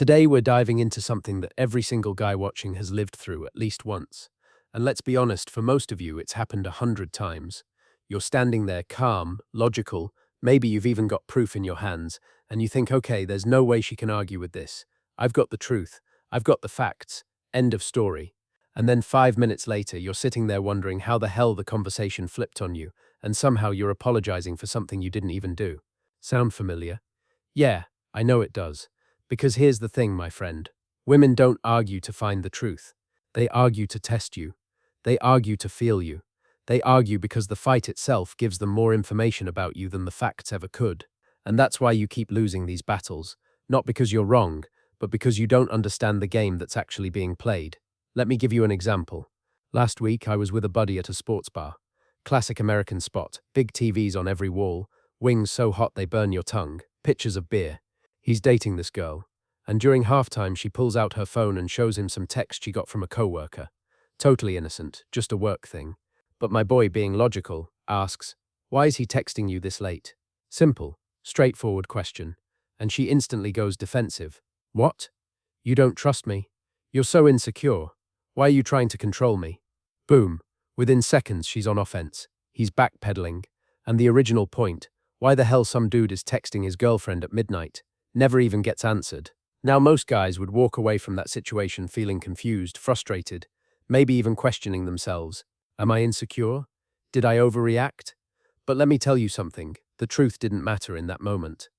Today we're diving into something that every single guy watching has lived through at least once. And let's be honest, for most of you, it's happened 100 times. You're standing there calm, logical, maybe you've even got proof in your hands, and you think, okay, there's no way she can argue with this. I've got the truth. I've got the facts. End of story. And then 5 minutes later, you're sitting there wondering how the hell the conversation flipped on you, and somehow you're apologizing for something you didn't even do. Sound familiar? Yeah, I know it does. Because here's the thing, my friend. Women don't argue to find the truth. They argue to test you. They argue to feel you. They argue because the fight itself gives them more information about you than the facts ever could. And that's why you keep losing these battles. Not because you're wrong, but because you don't understand the game that's actually being played. Let me give you an example. Last week, I was with a buddy at a sports bar. Classic American spot, big TVs on every wall, wings so hot they burn your tongue, pitchers of beer. He's dating this girl, and during halftime she pulls out her phone and shows him some text she got from a coworker. Totally innocent, just a work thing. But my boy, being logical, asks, "Why is he texting you this late?" Simple, straightforward question. And she instantly goes defensive. "What? You don't trust me? You're so insecure. Why are you trying to control me?" Boom. Within seconds she's on offense. He's backpedaling. And the original point, why the hell some dude is texting his girlfriend at midnight, never even gets answered. Now most guys would walk away from that situation feeling confused, frustrated, maybe even questioning themselves. Am I insecure? Did I overreact? But let me tell you something, the truth didn't matter in that moment.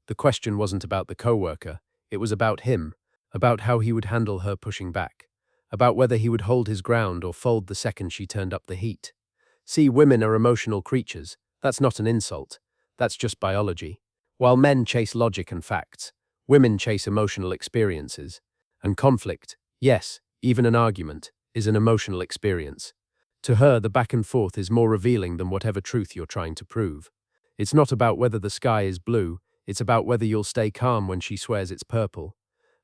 The question wasn't about the coworker, it was about him, about how he would handle her pushing back, about whether he would hold his ground or fold the second she turned up the heat. See, women are emotional creatures. That's not an insult. That's just biology. While men chase logic and facts, women chase emotional experiences. And conflict, yes, even an argument, is an emotional experience. To her, the back and forth is more revealing than whatever truth you're trying to prove. It's not about whether the sky is blue, it's about whether you'll stay calm when she swears it's purple.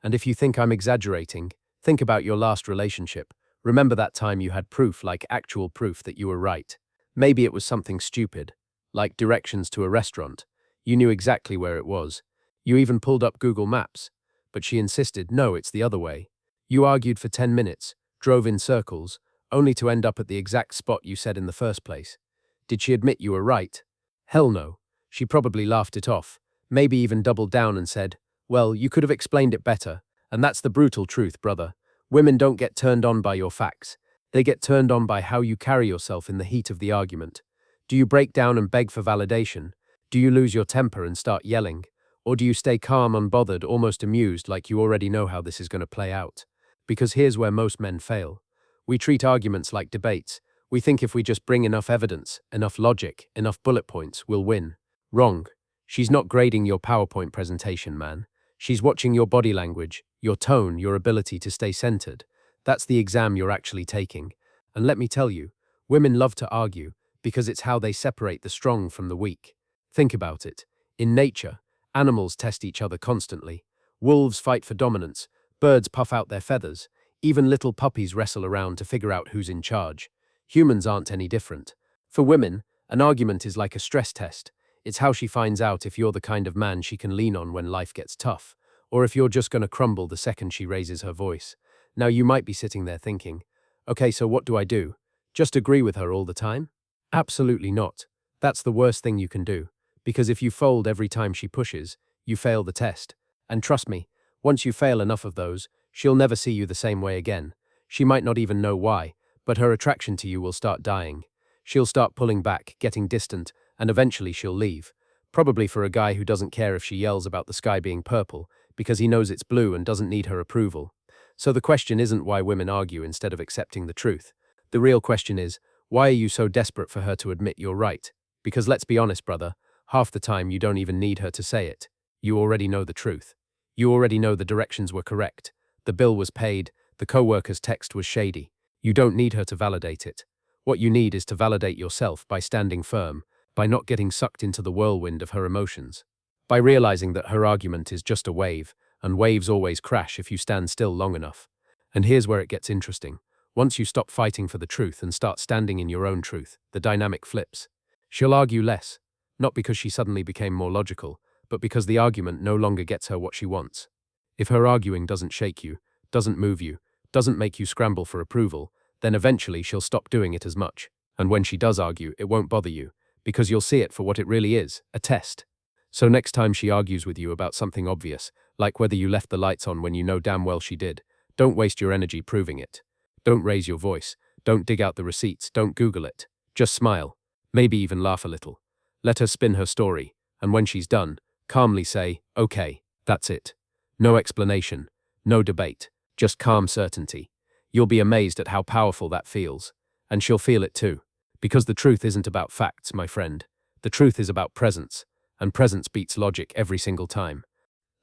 And if you think I'm exaggerating, think about your last relationship. Remember that time you had proof, like actual proof that you were right. Maybe it was something stupid, like directions to a restaurant. You knew exactly where it was. You even pulled up Google Maps. But she insisted, no, it's the other way. You argued for 10 minutes, drove in circles, only to end up at the exact spot you said in the first place. Did she admit you were right? Hell no. She probably laughed it off, maybe even doubled down and said, "Well, you could have explained it better." And that's the brutal truth, brother. Women don't get turned on by your facts. They get turned on by how you carry yourself in the heat of the argument. Do you break down and beg for validation? Do you lose your temper and start yelling? Or do you stay calm, unbothered, almost amused, like you already know how this is going to play out? Because here's where most men fail. We treat arguments like debates. We think if we just bring enough evidence, enough logic, enough bullet points, we'll win. Wrong. She's not grading your PowerPoint presentation, man. She's watching your body language, your tone, your ability to stay centered. That's the exam you're actually taking. And let me tell you, women love to argue because it's how they separate the strong from the weak. Think about it. In nature, animals test each other constantly. Wolves fight for dominance, birds puff out their feathers, even little puppies wrestle around to figure out who's in charge. Humans aren't any different. For women, an argument is like a stress test. It's how she finds out if you're the kind of man she can lean on when life gets tough, or if you're just going to crumble the second she raises her voice. Now you might be sitting there thinking, okay, so what do I do? Just agree with her all the time? Absolutely not. That's the worst thing you can do. Because if you fold every time she pushes, you fail the test. And trust me, once you fail enough of those, she'll never see you the same way again. She might not even know why, but her attraction to you will start dying. She'll start pulling back, getting distant, and eventually she'll leave. Probably for a guy who doesn't care if she yells about the sky being purple, because he knows it's blue and doesn't need her approval. So the question isn't why women argue instead of accepting the truth. The real question is, why are you so desperate for her to admit you're right? Because let's be honest, brother, half the time you don't even need her to say it. You already know the truth. You already know the directions were correct. The bill was paid. The coworker's text was shady. You don't need her to validate it. What you need is to validate yourself by standing firm, by not getting sucked into the whirlwind of her emotions, by realizing that her argument is just a wave, and waves always crash if you stand still long enough. And here's where it gets interesting. Once you stop fighting for the truth and start standing in your own truth, the dynamic flips. She'll argue less, not because she suddenly became more logical, but because the argument no longer gets her what she wants. If her arguing doesn't shake you, doesn't move you, doesn't make you scramble for approval, then eventually she'll stop doing it as much. And when she does argue, it won't bother you, because you'll see it for what it really is, a test. So next time she argues with you about something obvious, like whether you left the lights on when you know damn well she did, don't waste your energy proving it. Don't raise your voice. Don't dig out the receipts. Don't Google it. Just smile. Maybe even laugh a little. Let her spin her story, and when she's done, calmly say, okay, that's it. No explanation. No debate. Just calm certainty. You'll be amazed at how powerful that feels. And she'll feel it too. Because the truth isn't about facts, my friend. The truth is about presence. And presence beats logic every single time.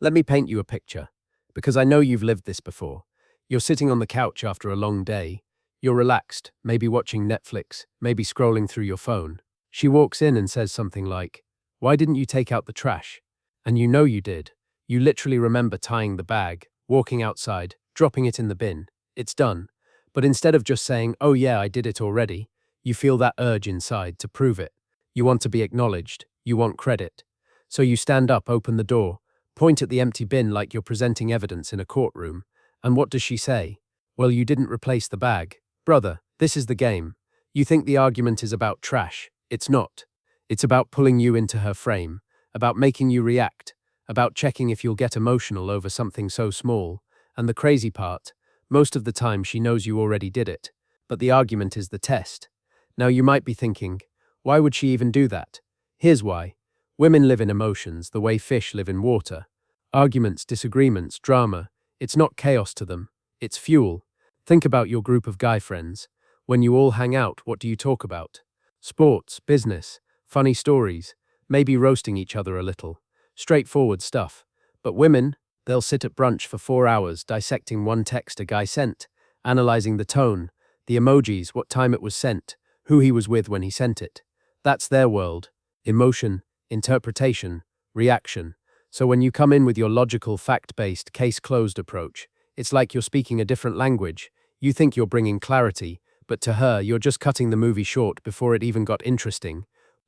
Let me paint you a picture. Because I know you've lived this before. You're sitting on the couch after a long day. You're relaxed, maybe watching Netflix, maybe scrolling through your phone. She walks in and says something like, "Why didn't you take out the trash?" And you know you did. You literally remember tying the bag, walking outside, dropping it in the bin. It's done. But instead of just saying, "Oh yeah, I did it already," you feel that urge inside to prove it. You want to be acknowledged. You want credit. So you stand up, open the door, point at the empty bin like you're presenting evidence in a courtroom. And what does she say? "Well, you didn't replace the bag." Brother, this is the game. You think the argument is about trash. It's not. It's about pulling you into her frame, about making you react, about checking if you'll get emotional over something so small. And the crazy part, most of the time she knows you already did it, but the argument is the test. Now you might be thinking, why would she even do that? Here's why. Women live in emotions the way fish live in water. Arguments, disagreements, drama. It's not chaos to them. It's fuel. Think about your group of guy friends. When you all hang out, what do you talk about? Sports, business, funny stories, maybe roasting each other a little. Straightforward stuff. But women, they'll sit at brunch for 4 hours dissecting one text a guy sent, analyzing the tone, the emojis, what time it was sent, who he was with when he sent it. That's their world. Emotion, interpretation, reaction. So when you come in with your logical, fact-based, case-closed approach, it's like you're speaking a different language. You think you're bringing clarity, but to her, you're just cutting the movie short before it even got interesting.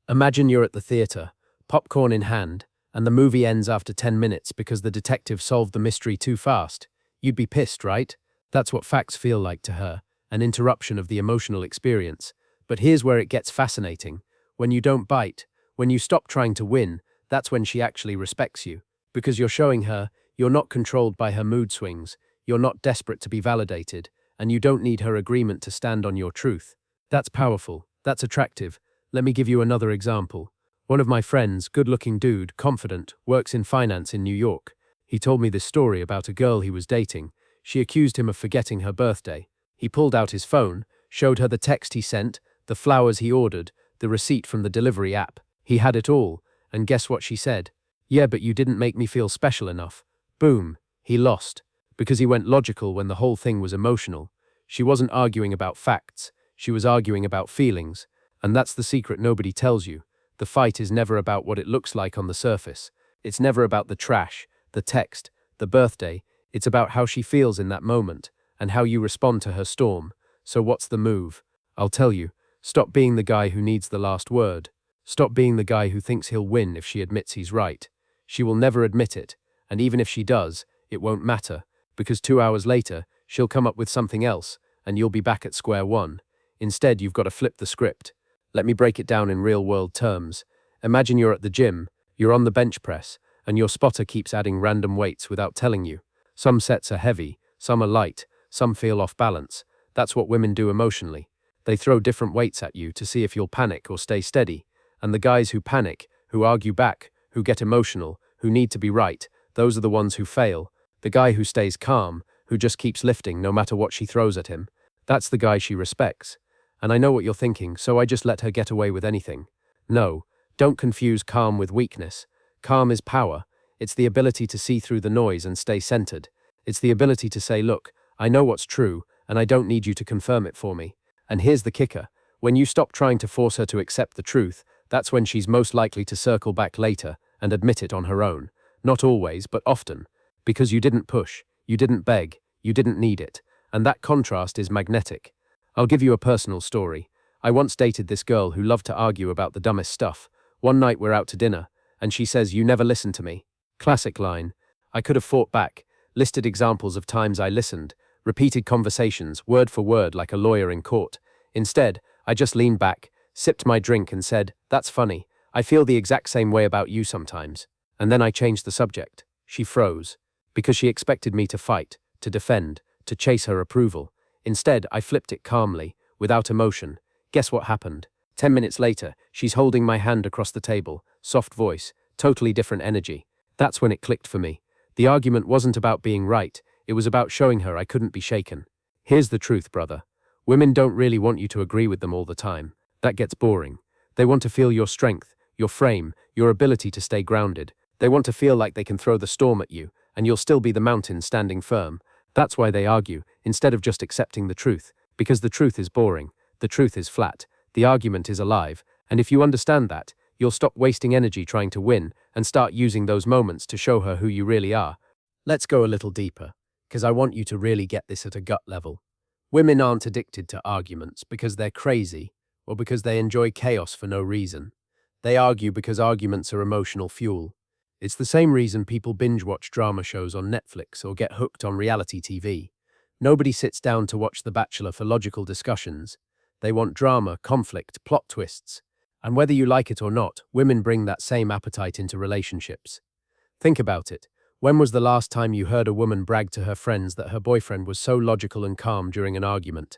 Imagine you're at the theater, popcorn in hand, and the movie ends after 10 minutes because the detective solved the mystery too fast. You'd be pissed, right? That's what facts feel like to her, an interruption of the emotional experience. But here's where it gets fascinating. When you don't bite, when you stop trying to win, that's when she actually respects you. Because you're showing her you're not controlled by her mood swings, you're not desperate to be validated, and you don't need her agreement to stand on your truth. That's powerful. That's attractive. Let me give you another example. One of my friends, good-looking dude, confident, works in finance in New York. He told me this story about a girl he was dating. She accused him of forgetting her birthday. He pulled out his phone, showed her the text he sent, the flowers he ordered, the receipt from the delivery app. He had it all, and guess what she said? "Yeah, but you didn't make me feel special enough." Boom. He lost. Because he went logical when the whole thing was emotional. She wasn't arguing about facts. She was arguing about feelings. And that's the secret nobody tells you. The fight is never about what it looks like on the surface. It's never about the trash, the text, the birthday. It's about how she feels in that moment, and how you respond to her storm. So what's the move? I'll tell you. Stop being the guy who needs the last word. Stop being the guy who thinks he'll win if she admits he's right. She will never admit it, and even if she does, it won't matter, because 2 hours later, she'll come up with something else, and you'll be back at square one. Instead, you've got to flip the script. Let me break it down in real-world terms. Imagine you're at the gym, you're on the bench press, and your spotter keeps adding random weights without telling you. Some sets are heavy, some are light, some feel off balance. That's what women do emotionally. They throw different weights at you to see if you'll panic or stay steady. And the guys who panic, who argue back, who get emotional, who need to be right, those are the ones who fail. The guy who stays calm, who just keeps lifting no matter what she throws at him, that's the guy she respects. And I know what you're thinking, so I just let her get away with anything. No, don't confuse calm with weakness. Calm is power. It's the ability to see through the noise and stay centered. It's the ability to say, look, I know what's true, and I don't need you to confirm it for me. And here's the kicker. When you stop trying to force her to accept the truth, that's when she's most likely to circle back later and admit it on her own. Not always, but often. Because you didn't push, you didn't beg, you didn't need it. And that contrast is magnetic. I'll give you a personal story. I once dated this girl who loved to argue about the dumbest stuff. One night we're out to dinner, and she says, "You never listen to me." Classic line. I could have fought back. listed examples of times I listened, repeated conversations, word for word like a lawyer in court. Instead, I just leaned back, sipped my drink and said, "That's funny. I feel the exact same way about you sometimes." And then I changed the subject. She froze, because she expected me to fight, to defend, to chase her approval. Instead, I flipped it calmly, without emotion. Guess what happened? 10 minutes later, she's holding my hand across the table, soft voice, totally different energy. That's when it clicked for me. The argument wasn't about being right, it was about showing her I couldn't be shaken. Here's the truth, brother. Women don't really want you to agree with them all the time. That gets boring. They want to feel your strength, your frame, your ability to stay grounded. They want to feel like they can throw the storm at you, and you'll still be the mountain standing firm. That's why they argue, instead of just accepting the truth, because the truth is boring, the truth is flat, the argument is alive, and if you understand that, you'll stop wasting energy trying to win and start using those moments to show her who you really are. Let's go a little deeper, because I want you to really get this at a gut level. Women aren't addicted to arguments because they're crazy or because they enjoy chaos for no reason. They argue because arguments are emotional fuel. It's the same reason people binge-watch drama shows on Netflix or get hooked on reality TV. Nobody sits down to watch The Bachelor for logical discussions. They want drama, conflict, plot twists. And whether you like it or not, women bring that same appetite into relationships. Think about it. When was the last time you heard a woman brag to her friends that her boyfriend was so logical and calm during an argument?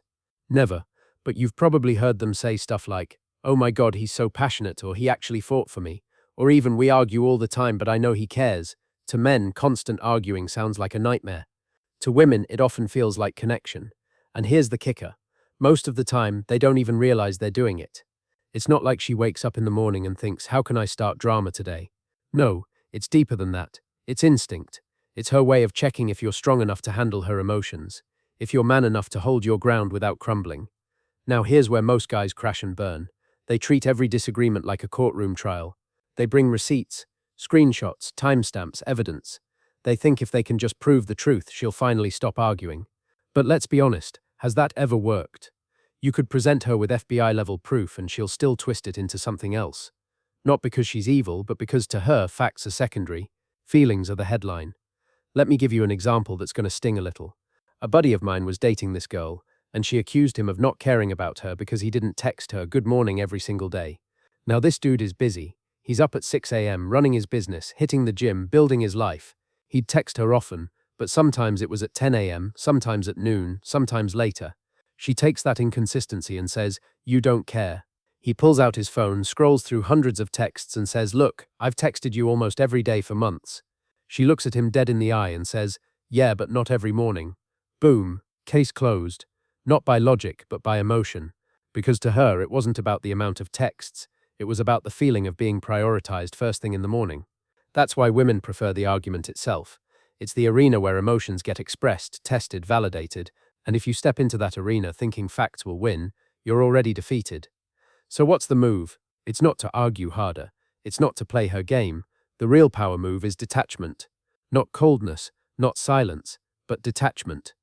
Never, but you've probably heard them say stuff like, "Oh my God, he's so passionate," or "He actually fought for me," or even "We argue all the time, but I know he cares." To men, constant arguing sounds like a nightmare. To women, it often feels like connection. And here's the kicker. Most of the time, they don't even realize they're doing it. It's not like she wakes up in the morning and thinks, "How can I start drama today?" No, it's deeper than that. It's instinct. It's her way of checking if you're strong enough to handle her emotions, if you're man enough to hold your ground without crumbling. Now here's where most guys crash and burn. They treat every disagreement like a courtroom trial. They bring receipts, screenshots, timestamps, evidence. They think if they can just prove the truth, she'll finally stop arguing. But let's be honest, has that ever worked? You could present her with FBI-level proof and she'll still twist it into something else. Not because she's evil, but because to her, facts are secondary. Feelings are the headline. Let me give you an example that's going to sting a little. A buddy of mine was dating this girl, and she accused him of not caring about her because he didn't text her good morning every single day. Now this dude is busy. He's up at 6 a.m. running his business, hitting the gym, building his life. He'd text her often, but sometimes it was at 10 a.m., sometimes at noon, sometimes later. She takes that inconsistency and says, "You don't care." He pulls out his phone, scrolls through hundreds of texts and says, "Look, I've texted you almost every day for months." She looks at him dead in the eye and says, "Yeah, but not every morning." Boom, case closed. Not by logic, but by emotion. Because to her, it wasn't about the amount of texts. It was about the feeling of being prioritized first thing in the morning. That's why women prefer the argument itself. It's the arena where emotions get expressed, tested, validated, and if you step into that arena thinking facts will win, you're already defeated. So what's the move? It's not to argue harder. It's not to play her game. The real power move is detachment. Not coldness, not silence, but detachment.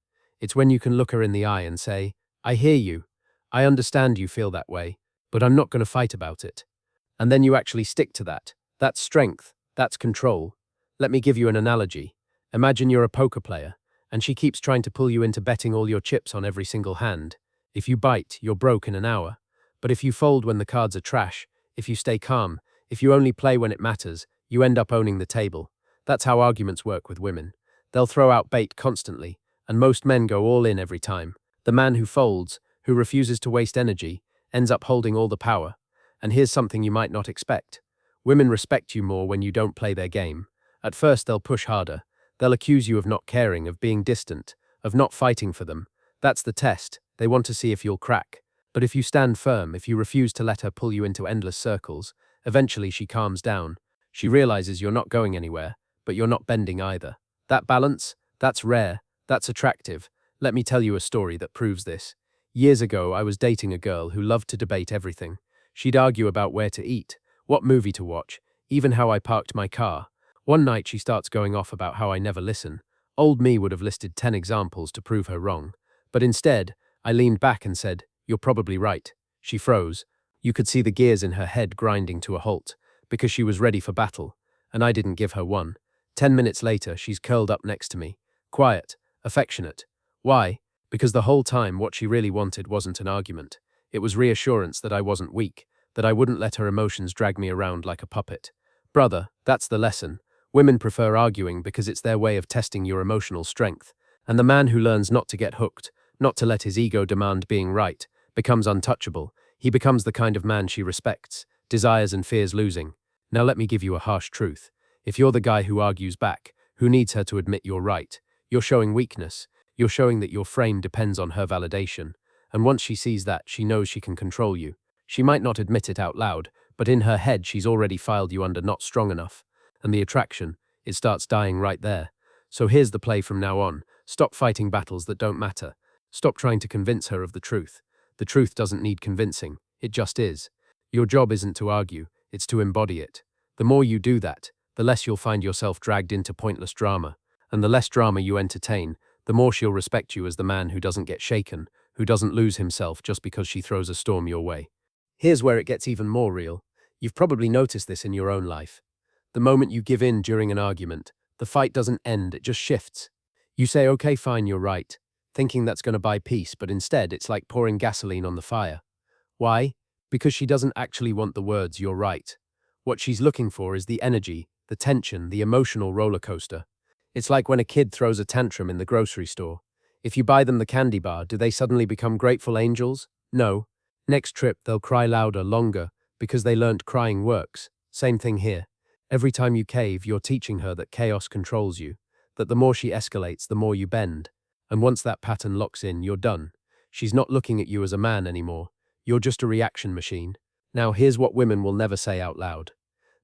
It's when you can look her in the eye and say, "I hear you. I understand you feel that way, but I'm not going to fight about it." And then you actually stick to that. That's strength. That's control. Let me give you an analogy. Imagine you're a poker player, and she keeps trying to pull you into betting all your chips on every single hand. If you bite, you're broke in an hour. But if you fold when the cards are trash, if you stay calm, if you only play when it matters, you end up owning the table. That's how arguments work with women. They'll throw out bait constantly, and most men go all in every time. The man who folds, who refuses to waste energy, ends up holding all the power. And here's something you might not expect. Women respect you more when you don't play their game. At first they'll push harder. They'll accuse you of not caring, of being distant, of not fighting for them. That's the test. They want to see if you'll crack. But if you stand firm, if you refuse to let her pull you into endless circles, eventually she calms down. She realizes you're not going anywhere, but you're not bending either. That balance, that's rare, that's attractive. Let me tell you a story that proves this. Years ago, I was dating a girl who loved to debate everything. She'd argue about where to eat, what movie to watch, even how I parked my car. One night she starts going off about how I never listen. Old me would have listed 10 examples to prove her wrong. But instead, I leaned back and said, "You're probably right." She froze. You could see the gears in her head grinding to a halt, because she was ready for battle, and I didn't give her one. 10 minutes later, she's curled up next to me, quiet, affectionate. Why? Because the whole time what she really wanted wasn't an argument. It was reassurance that I wasn't weak, that I wouldn't let her emotions drag me around like a puppet. Brother, that's the lesson. Women prefer arguing because it's their way of testing your emotional strength. And the man who learns not to get hooked, not to let his ego demand being right, becomes untouchable. He becomes the kind of man she respects, desires and fears losing. Now let me give you a harsh truth. If you're the guy who argues back, who needs her to admit you're right, you're showing weakness. You're showing that your frame depends on her validation. And once she sees that, she knows she can control you. She might not admit it out loud, but in her head she's already filed you under not strong enough. And the attraction, it starts dying right there. So here's the play from now on. Stop fighting battles that don't matter. Stop trying to convince her of the truth. The truth doesn't need convincing. It just is. Your job isn't to argue, it's to embody it. The more you do that, the less you'll find yourself dragged into pointless drama. And the less drama you entertain, the more she'll respect you as the man who doesn't get shaken, who doesn't lose himself just because she throws a storm your way. Here's where it gets even more real. You've probably noticed this in your own life. The moment you give in during an argument, the fight doesn't end, it just shifts. You say, okay, fine, you're right, thinking that's going to buy peace, but instead it's like pouring gasoline on the fire. Why? Because she doesn't actually want the words, you're right. What she's looking for is the energy, the tension, the emotional roller coaster. It's like when a kid throws a tantrum in the grocery store. If you buy them the candy bar, do they suddenly become grateful angels? No. Next trip, they'll cry louder, longer, because they learnt crying works. Same thing here. Every time you cave, you're teaching her that chaos controls you, that the more she escalates, the more you bend. And once that pattern locks in, you're done. She's not looking at you as a man anymore. You're just a reaction machine. Now, here's what women will never say out loud.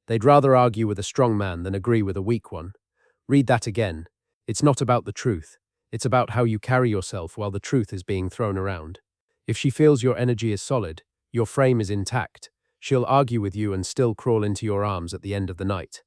They'd rather argue with a strong man than agree with a weak one. Read that again. It's not about the truth. It's about how you carry yourself while the truth is being thrown around. If she feels your energy is solid, your frame is intact, she'll argue with you and still crawl into your arms at the end of the night.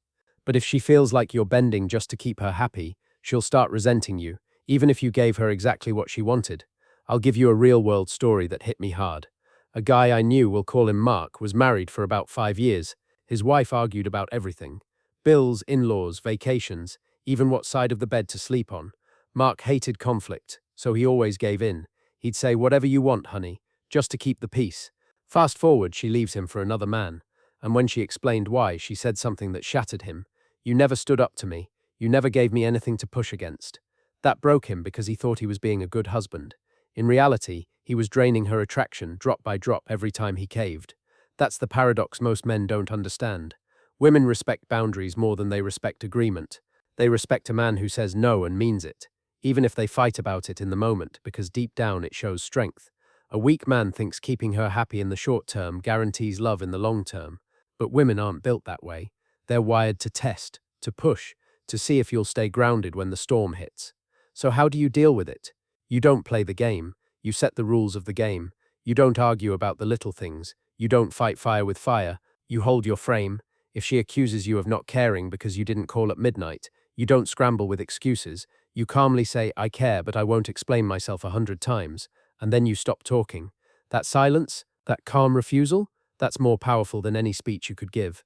But if she feels like you're bending just to keep her happy, she'll start resenting you, even if you gave her exactly what she wanted. I'll give you a real-world story that hit me hard. A guy I knew, we'll call him Mark, was married for about 5 years. His wife argued about everything. Bills, in-laws, vacations, even what side of the bed to sleep on. Mark hated conflict, so he always gave in. He'd say, whatever you want, honey, just to keep the peace. Fast forward, she leaves him for another man. And when she explained why, she said something that shattered him. You never stood up to me. You never gave me anything to push against. That broke him because he thought he was being a good husband. In reality, he was draining her attraction drop by drop every time he caved. That's the paradox most men don't understand. Women respect boundaries more than they respect agreement. They respect a man who says no and means it, even if they fight about it in the moment, because deep down it shows strength. A weak man thinks keeping her happy in the short term guarantees love in the long term. But women aren't built that way. They're wired to test, to push, to see if you'll stay grounded when the storm hits. So how do you deal with it? You don't play the game. You set the rules of the game. You don't argue about the little things. You don't fight fire with fire. You hold your frame. If she accuses you of not caring because you didn't call at midnight, you don't scramble with excuses. You calmly say, I care, but I won't explain myself 100 times. And then you stop talking. That silence, that calm refusal, that's more powerful than any speech you could give.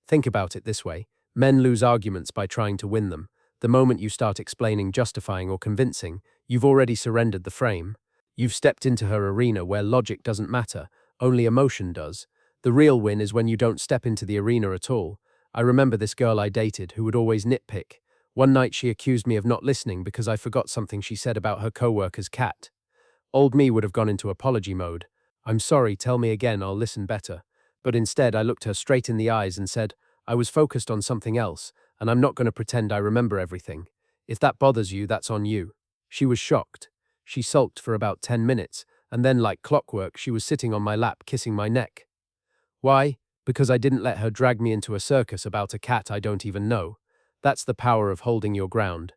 Think about it this way. Men lose arguments by trying to win them. The moment you start explaining, justifying, or convincing, you've already surrendered the frame. You've stepped into her arena where logic doesn't matter, only emotion does. The real win is when you don't step into the arena at all. I remember this girl I dated who would always nitpick. One night she accused me of not listening because I forgot something she said about her coworker's cat. Old me would have gone into apology mode. I'm sorry, tell me again, I'll listen better. But instead I looked her straight in the eyes and said, I was focused on something else, and I'm not going to pretend I remember everything. If that bothers you, that's on you. She was shocked. She sulked for about 10 minutes, and then like clockwork, she was sitting on my lap kissing my neck. Why? Because I didn't let her drag me into a circus about a cat I don't even know. That's the power of holding your ground.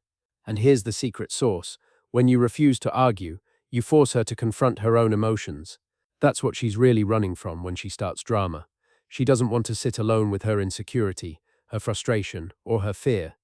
And here's the secret sauce. When you refuse to argue, you force her to confront her own emotions. That's what she's really running from when she starts drama. She doesn't want to sit alone with her insecurity, her frustration, or her fear.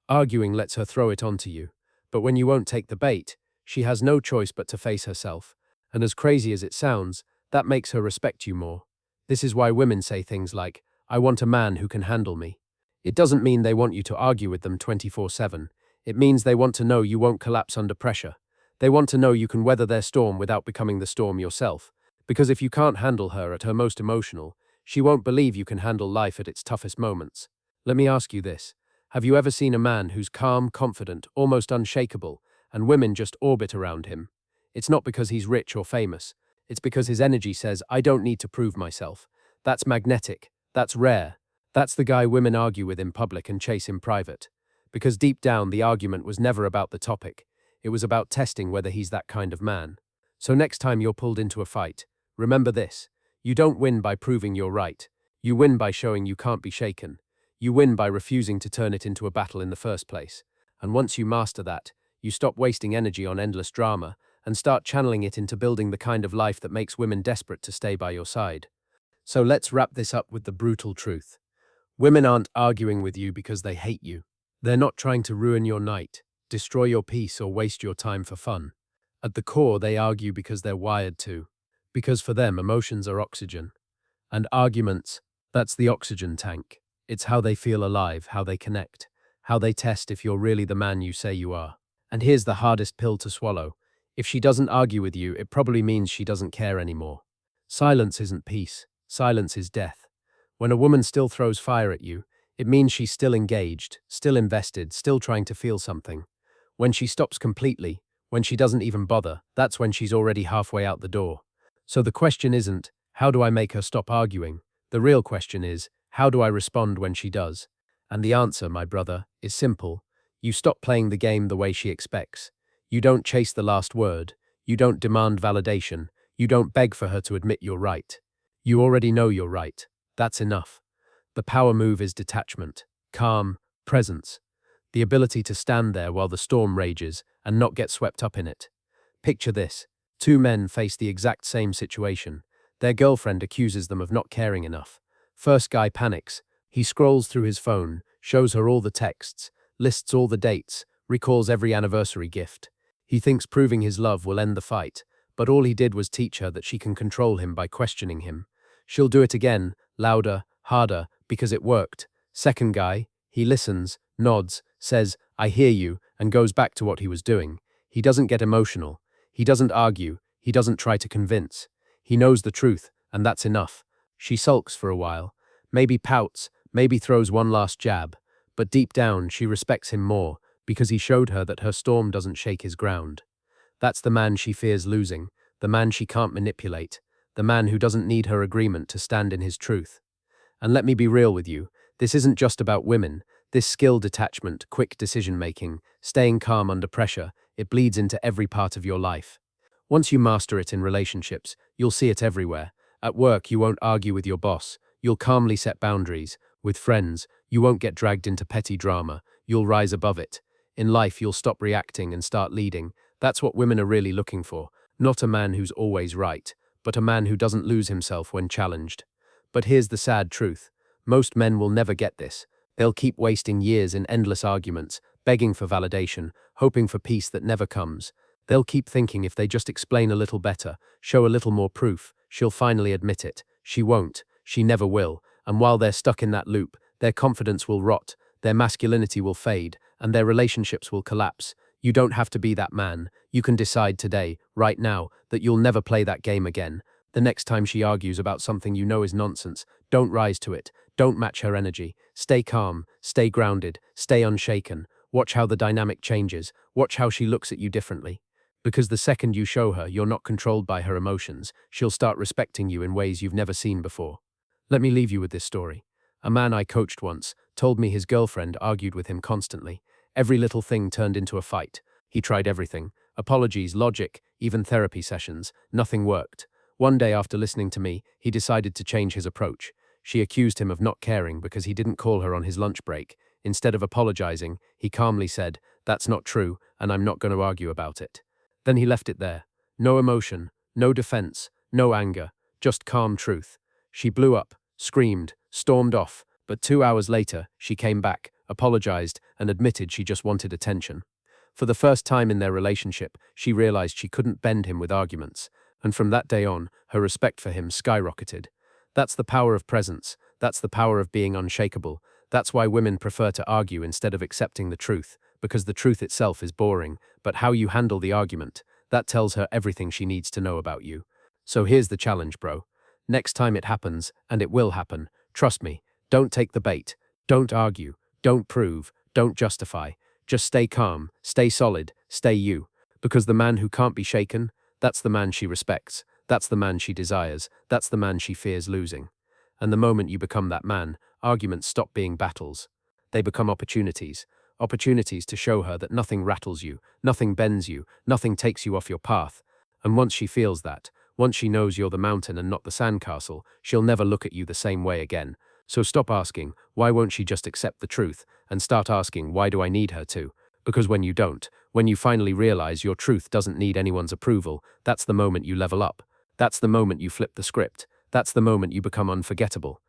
Arguing lets her throw it onto you. But when you won't take the bait, she has no choice but to face herself. And as crazy as it sounds, that makes her respect you more. This is why women say things like, I want a man who can handle me. It doesn't mean they want you to argue with them 24/7. It means they want to know you won't collapse under pressure. They want to know you can weather their storm without becoming the storm yourself. Because if you can't handle her at her most emotional, she won't believe you can handle life at its toughest moments. Let me ask you this. Have you ever seen a man who's calm, confident, almost unshakable, and women just orbit around him? It's not because he's rich or famous. It's because his energy says, I don't need to prove myself. That's magnetic. That's rare. That's the guy women argue with in public and chase in private. Because deep down, the argument was never about the topic. It was about testing whether he's that kind of man. So next time you're pulled into a fight, remember this. You don't win by proving you're right. You win by showing you can't be shaken. You win by refusing to turn it into a battle in the first place. And once you master that, you stop wasting energy on endless drama and start channeling it into building the kind of life that makes women desperate to stay by your side. So let's wrap this up with the brutal truth. Women aren't arguing with you because they hate you. They're not trying to ruin your night, destroy your peace, or waste your time for fun. At the core, they argue because they're wired to. Because for them, emotions are oxygen. And arguments, that's the oxygen tank. It's how they feel alive, how they connect, how they test if you're really the man you say you are. And here's the hardest pill to swallow. If she doesn't argue with you, it probably means she doesn't care anymore. Silence isn't peace. Silence is death. When a woman still throws fire at you, it means she's still engaged, still invested, still trying to feel something. When she stops completely, when she doesn't even bother, that's when she's already halfway out the door. So the question isn't, how do I make her stop arguing? The real question is, how do I respond when she does? And the answer, my brother, is simple. You stop playing the game the way she expects. You don't chase the last word. You don't demand validation. You don't beg for her to admit you're right. You already know you're right. That's enough. The power move is detachment, calm, presence. The ability to stand there while the storm rages and not get swept up in it. Picture this. Two men face the exact same situation. Their girlfriend accuses them of not caring enough. First guy panics. He scrolls through his phone, shows her all the texts, lists all the dates, recalls every anniversary gift. He thinks proving his love will end the fight, but all he did was teach her that she can control him by questioning him. She'll do it again, louder, harder, because it worked. Second guy, he listens, nods, says, I hear you, and goes back to what he was doing. He doesn't get emotional. He doesn't argue. He doesn't try to convince. He knows the truth, and that's enough. She sulks for a while, maybe pouts, maybe throws one last jab, but deep down she respects him more because he showed her that her storm doesn't shake his ground. That's the man she fears losing, the man she can't manipulate, the man who doesn't need her agreement to stand in his truth. And let me be real with you, this isn't just about women. This skill detachment, quick decision-making, staying calm under pressure, it bleeds into every part of your life. Once you master it in relationships, you'll see it everywhere. At work, you won't argue with your boss. You'll calmly set boundaries. With friends, you won't get dragged into petty drama. You'll rise above it. In life, you'll stop reacting and start leading. That's what women are really looking for. Not a man who's always right, but a man who doesn't lose himself when challenged. But here's the sad truth. Most men will never get this. They'll keep wasting years in endless arguments, begging for validation, hoping for peace that never comes. They'll keep thinking if they just explain a little better, show a little more proof, she'll finally admit it. She won't. She never will. And while they're stuck in that loop, their confidence will rot, their masculinity will fade, and their relationships will collapse. You don't have to be that man. You can decide today, right now, that you'll never play that game again. The next time she argues about something you know is nonsense, don't rise to it. Don't match her energy. Stay calm, stay grounded, stay unshaken. Watch how the dynamic changes. Watch how she looks at you differently. Because the second you show her you're not controlled by her emotions, she'll start respecting you in ways you've never seen before. Let me leave you with this story. A man I coached once told me his girlfriend argued with him constantly. Every little thing turned into a fight. He tried everything. Apologies, logic, even therapy sessions. Nothing worked. One day after listening to me, he decided to change his approach. She accused him of not caring because he didn't call her on his lunch break. Instead of apologizing, he calmly said, "That's not true, and I'm not going to argue about it." Then he left it there. No emotion, no defense, no anger, just calm truth. She blew up, screamed, stormed off, but 2 hours later, she came back, apologized, and admitted she just wanted attention. For the first time in their relationship, she realized she couldn't bend him with arguments, and from that day on, her respect for him skyrocketed. That's the power of presence. That's the power of being unshakable. That's why women prefer to argue instead of accepting the truth, because the truth itself is boring, but how you handle the argument, that tells her everything she needs to know about you. So here's the challenge, bro. Next time it happens, and it will happen, trust me, don't take the bait, don't argue, don't prove, don't justify. Just stay calm, stay solid, stay you. Because the man who can't be shaken, that's the man she respects, that's the man she desires, that's the man she fears losing. And the moment you become that man, arguments stop being battles. They become opportunities. Opportunities to show her that nothing rattles you, nothing bends you, nothing takes you off your path. And once she feels that, once she knows you're the mountain and not the sandcastle, she'll never look at you the same way again. So stop asking, why won't she just accept the truth, and start asking, why do I need her to? Because when you don't, when you finally realize your truth doesn't need anyone's approval, that's the moment you level up. That's the moment you flip the script. That's the moment you become unforgettable.